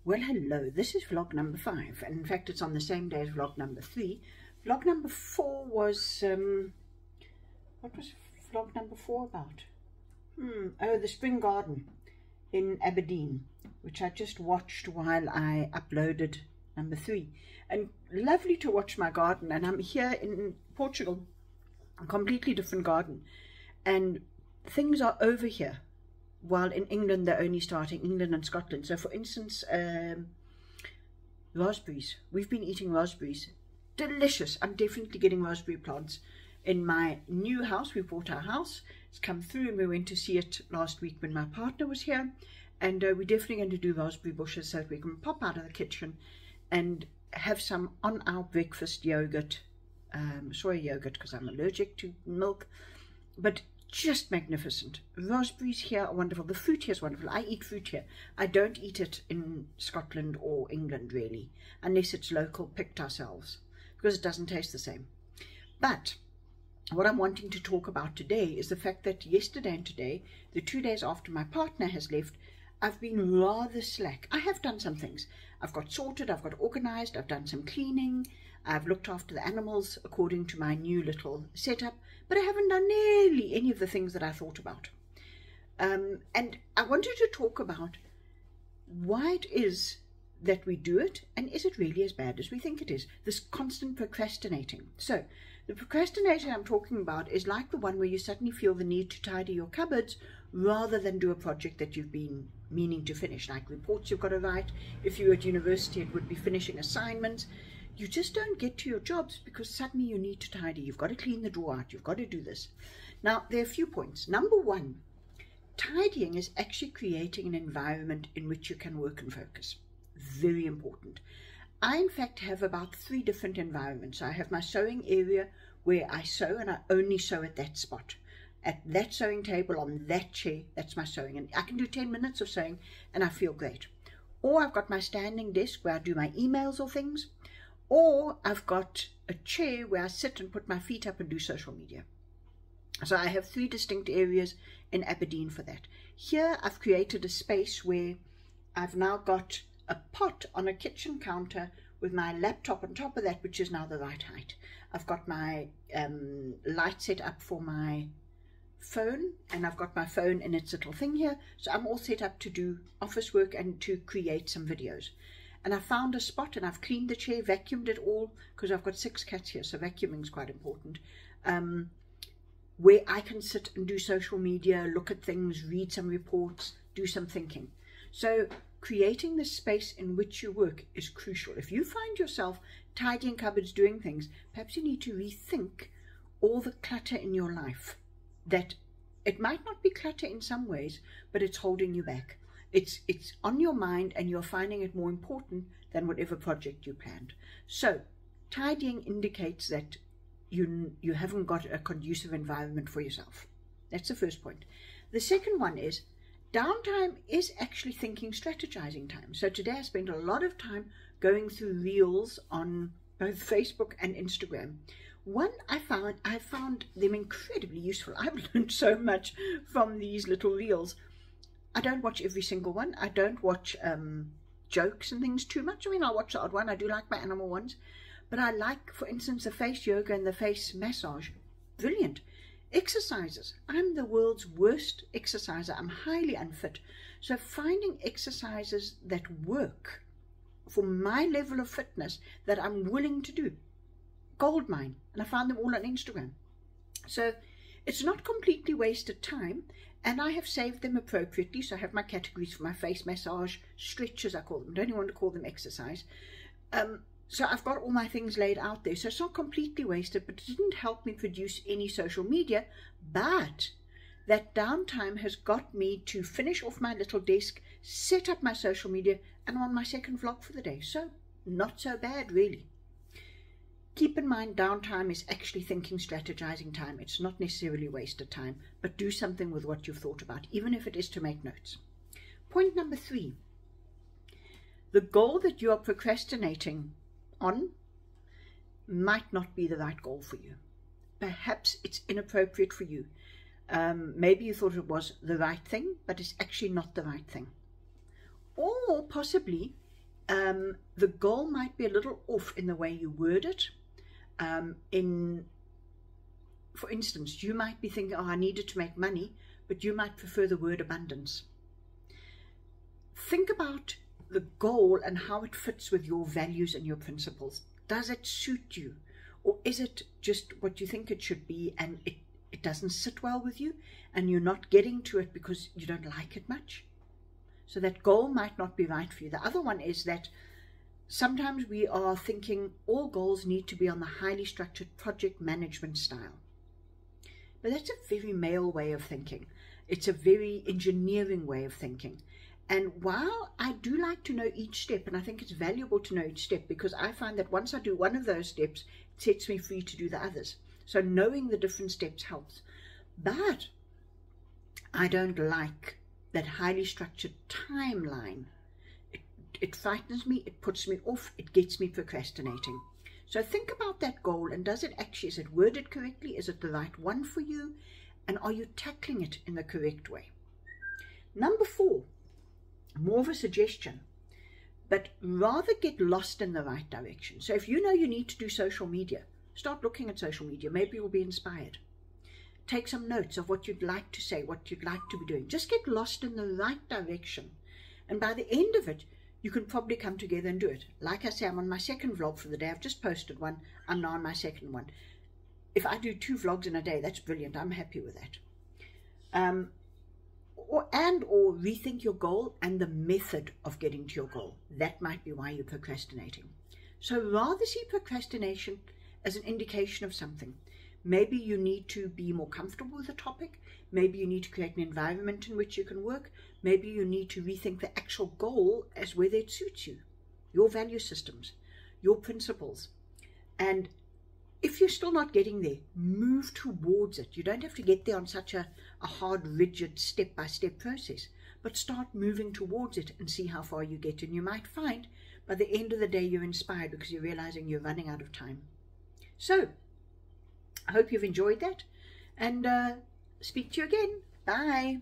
Well, hello, this is vlog number 5, and in fact it's on the same day as vlog number 3. Vlog number 4 was, what was vlog number 4 about? Oh, the spring garden in Aberdeen, which I just watched while I uploaded number 3. And lovely to watch my garden, and I'm here in Portugal, a completely different garden, and things are over here. While in England, they're only starting, England and Scotland. So for instance, raspberries. We've been eating raspberries. Delicious. I'm definitely getting raspberry plants in my new house. We bought our house. It's come through and we went to see it last week when my partner was here. And we're definitely going to do raspberry bushes so that we can pop out of the kitchen and have some on our breakfast yogurt. Soy yogurt because I'm allergic to milk. But just magnificent. Raspberries here are wonderful. The fruit here is wonderful. I eat fruit here. I don't eat it in Scotland or England really, unless it's local, picked ourselves, because it doesn't taste the same. But what I'm wanting to talk about today is the fact that yesterday and today, the 2 days after my partner has left, I've been rather slack. I have done some things. I've got sorted, I've got organized, I've done some cleaning, I've looked after the animals according to my new little setup, but I haven't done nearly any of the things that I thought about. And I wanted to talk about why it is that we do it, and is it really as bad as we think it is? This constant procrastinating. So, the procrastination I'm talking about is like the one where you suddenly feel the need to tidy your cupboards rather than do a project that you've been meaning to finish, like reports you've got to write. If you were at university, it would be finishing assignments. You just don't get to your jobs because suddenly you need to tidy. You've got to clean the drawer out. You've got to do this. Now, there are a few points. Number one, tidying is actually creating an environment in which you can work and focus. Very important. I, in fact, have about 3 different environments. I have my sewing area where I sew, and I only sew at that spot. At that sewing table, on that chair, that's my sewing. And I can do 10 minutes of sewing, and I feel great. Or I've got my standing desk where I do my emails or things. Or I've got a chair where I sit and put my feet up and do social media. So I have 3 distinct areas in Aberdeen for that. Here I've created a space where I've now got a pot on a kitchen counter with my laptop on top of that, which is now the right height. I've got my light set up for my phone, and I've got my phone in its little thing here. So I'm all set up to do office work and to create some videos. And I found a spot, and I've cleaned the chair, vacuumed it all, because I've got 6 cats here, so vacuuming is quite important, where I can sit and do social media, look at things, read some reports, do some thinking. So creating the space in which you work is crucial. If you find yourself tidying cupboards, doing things, perhaps you need to rethink all the clutter in your life. That it might not be clutter in some ways, but it's holding you back. It's on your mind, and you're finding it more important than whatever project you planned. So tidying indicates that you haven't got a conducive environment for yourself. That's the first point. The second one is downtime is actually thinking, strategizing time. So today I spent a lot of time going through reels on both Facebook and Instagram. One, I found them incredibly useful. I've learned so much from these little reels. I don't watch every single one. I don't watch jokes and things too much. I mean, I'll watch the odd one. I do like my animal ones. But I like, for instance, the face yoga and the face massage. Brilliant. Exercises. I'm the world's worst exerciser. I'm highly unfit. So finding exercises that work for my level of fitness that I'm willing to do. Goldmine. And I found them all on Instagram. So it's not completely wasted time. And I have saved them appropriately. So I have my categories for my face massage, stretches I call them. I don't even want to call them exercise. So I've got all my things laid out there. So it's not completely wasted, but it didn't help me produce any social media. But that downtime has got me to finish off my little desk, set up my social media, and I'm on my second vlog for the day. So not so bad, really. Keep in mind, downtime is actually thinking, strategizing time. It's not necessarily wasted time, but do something with what you've thought about, even if it is to make notes. Point number 3. The goal that you are procrastinating on might not be the right goal for you. Perhaps it's inappropriate for you. Maybe you thought it was the right thing, but it's actually not the right thing. Or possibly The goal might be a little off in the way you word it. For instance, you might be thinking, oh, I needed to make money, but you might prefer the word abundance. Think about the goal and how it fits with your values and your principles. Does it suit you? Or is it just what you think it should be and it doesn't sit well with you and you're not getting to it because you don't like it much? So that goal might not be right for you. The other one is that sometimes we are thinking all goals need to be on the highly structured project management style. But that's a very male way of thinking. It's a very engineering way of thinking. And while I do like to know each step, and I think it's valuable to know each step, because I find that once I do one of those steps, it sets me free to do the others. So knowing the different steps helps. But I don't like that highly structured timeline. It frightens me, it puts me off, it gets me procrastinating. So think about that goal, and is it worded correctly? Is it the right one for you? And are you tackling it in the correct way? Number 4, more of a suggestion, but rather get lost in the right direction. So if you know you need to do social media, start looking at social media. Maybe you'll be inspired. Take some notes of what you'd like to say, what you'd like to be doing. Just get lost in the right direction. And by the end of it, you can probably come together and do it. Like I say, I'm on my second vlog for the day. I've just posted one. I'm now on my second one. If I do 2 vlogs in a day, that's brilliant. I'm happy with that. Or rethink your goal and the method of getting to your goal. That might be why you're procrastinating. So rather see procrastination as an indication of something. Maybe you need to be more comfortable with the topic. Maybe you need to create an environment in which you can work. Maybe you need to rethink the actual goal as whether it suits you, your value systems, your principles. And if you're still not getting there, move towards it. You don't have to get there on such a hard, rigid, step-by-step process, but start moving towards it and see how far you get. And you might find by the end of the day you're inspired because you're realizing you're running out of time. So I hope you've enjoyed that, and speak to you again. Bye.